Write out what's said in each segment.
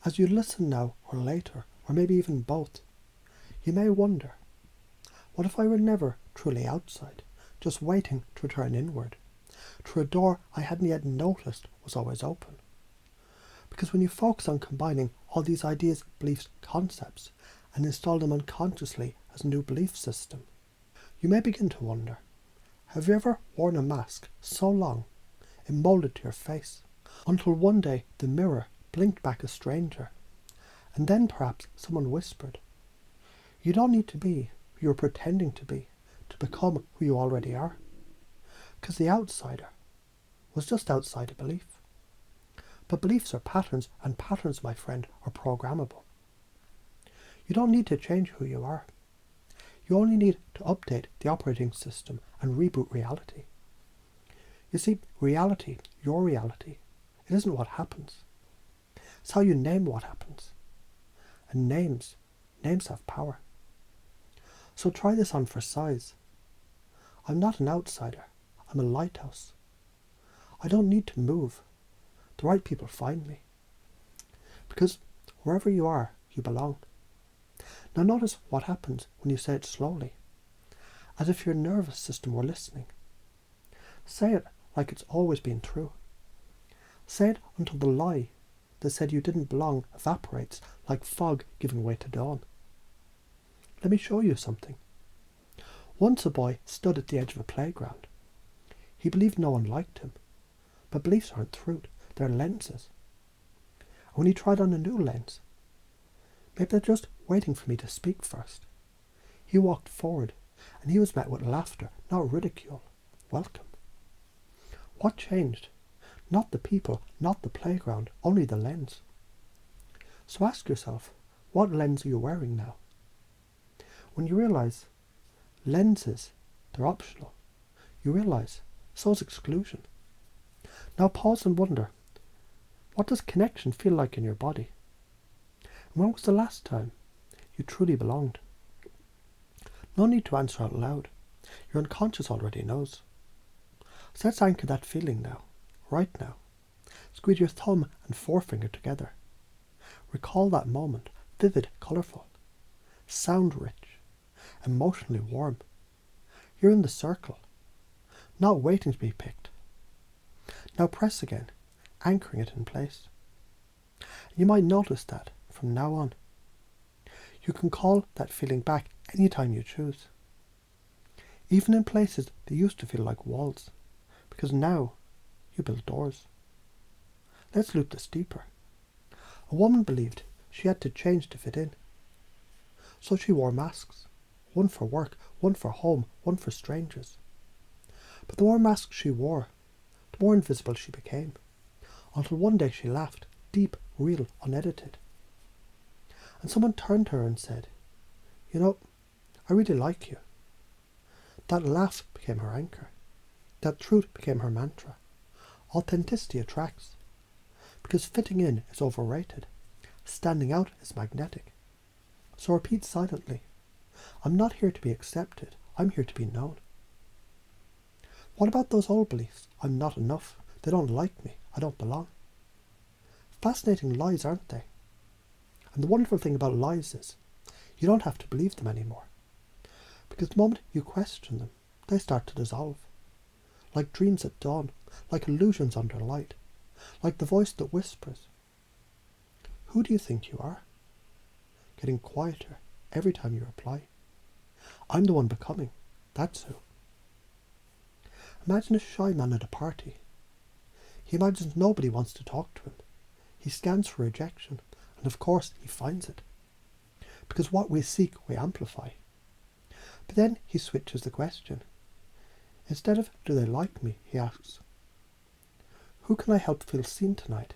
As you listen now or later, or maybe even both, you may wonder, what if I were never truly outside, just waiting to return inward, through a door I hadn't yet noticed was always open? Because when you focus on combining all these ideas, beliefs, concepts, and install them unconsciously as a new belief system, you may begin to wonder, have you ever worn a mask so long it moulded to your face, until one day the mirror blinked back a stranger, and then perhaps someone whispered, you don't need to be who you're pretending to become who you already are, because the outsider was just outside a belief. But beliefs are patterns, and patterns, my friend, are programmable. You don't need to change who you are. You only need to update the operating system and reboot reality. You see, reality, your reality, it isn't what happens. It's how you name what happens. And names have power. So try this on for size. I'm not an outsider. I'm a lighthouse. I don't need to move. The right people find me. Because wherever you are, you belong. Now notice what happens when you say it slowly, as if your nervous system were listening. Say it like it's always been true. Say it until the lie that said you didn't belong evaporates like fog giving way to dawn. Let me show you something. Once a boy stood at the edge of a playground. He believed no one liked him. But beliefs aren't truth, they're lenses. And when he tried on a new lens, maybe they're just waiting for me to speak first. He walked forward, and he was met with laughter, not ridicule. Welcome. What changed? Not the people, not the playground, only the lens. So ask yourself, what lens are you wearing now? When you realize lenses, they're optional, you realize so is exclusion. Now pause and wonder, what does connection feel like in your body? And when was the last time you truly belonged? No need to answer out loud. Your unconscious already knows. So let's anchor that feeling now, right now. Squeeze your thumb and forefinger together. Recall that moment, vivid, colourful, sound rich, emotionally warm. You're in the circle, not waiting to be picked. Now press again, anchoring it in place. You might notice that from now on, you can call that feeling back anytime you choose. Even in places that used to feel like walls, because now you build doors. Let's loop this deeper. A woman believed she had to change to fit in. So she wore masks, one for work, one for home, one for strangers. But the more masks she wore, the more invisible she became, until one day she laughed, deep, real, unedited. And someone turned to her and said, you know, I really like you. That laugh became her anchor. That truth became her mantra. Authenticity attracts. Because fitting in is overrated. Standing out is magnetic. So repeat silently. I'm not here to be accepted. I'm here to be known. What about those old beliefs? I'm not enough. They don't like me. I don't belong. Fascinating lies, aren't they? And the wonderful thing about lies is you don't have to believe them anymore. Because the moment you question them, they start to dissolve. Like dreams at dawn, like illusions under light, like the voice that whispers. Who do you think you are? Getting quieter every time you reply. I'm the one becoming. That's who. Imagine a shy man at a party. He imagines nobody wants to talk to him. He scans for rejection, and of course he finds it. Because what we seek, we amplify. But then he switches the question. Instead of, do they like me, he asks, who can I help feel seen tonight?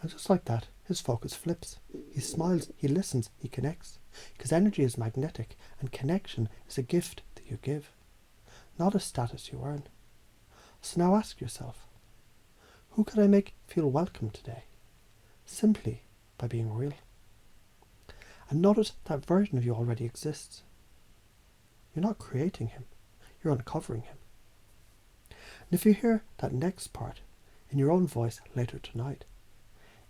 And just like that, his focus flips. He smiles, he listens, he connects. Because energy is magnetic, and connection is a gift that you give, not a status you earn. So now ask yourself, who can I make feel welcome today? Simply by being real. And notice that version of you already exists. You're not creating him, you're uncovering him. And if you hear that next part in your own voice later tonight,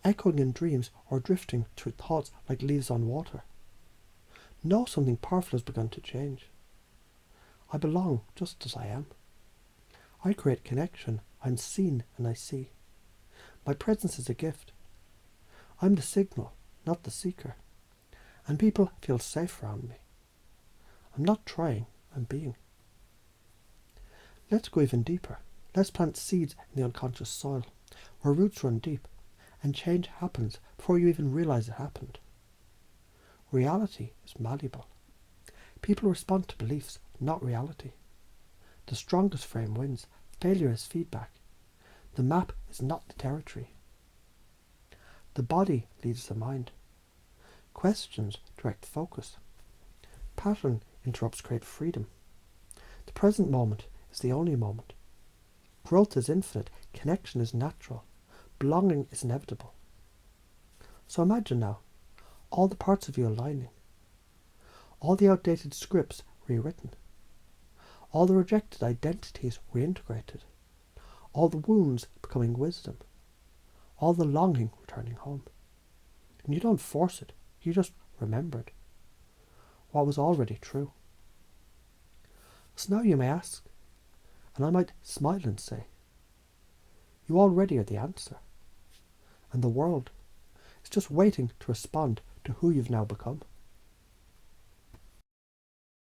echoing in dreams or drifting through thoughts like leaves on water. Know something powerful has begun to change. I belong just as I am. I create connection. I'm seen and I see. My presence is a gift. I'm the signal, not the seeker. And people feel safe around me. I'm not trying, I'm being. Let's go even deeper. Let's plant seeds in the unconscious soil, where roots run deep, and change happens before you even realize it happened. Reality is malleable. People respond to beliefs, not reality. The strongest frame wins. Failure is feedback. The map is not the territory. The body leads the mind. Questions direct focus. Pattern interrupts creative freedom. The present moment is the only moment. Growth is infinite. Connection is natural. Belonging is inevitable. So imagine now, all the parts of you aligning. All the outdated scripts rewritten. All the rejected identities reintegrated. All the wounds becoming wisdom. All the longing returning home. And you don't force it, you just remembered what was already true. So now you may ask, and I might smile and say, you already are the answer. And the world is just waiting to respond to who you've now become.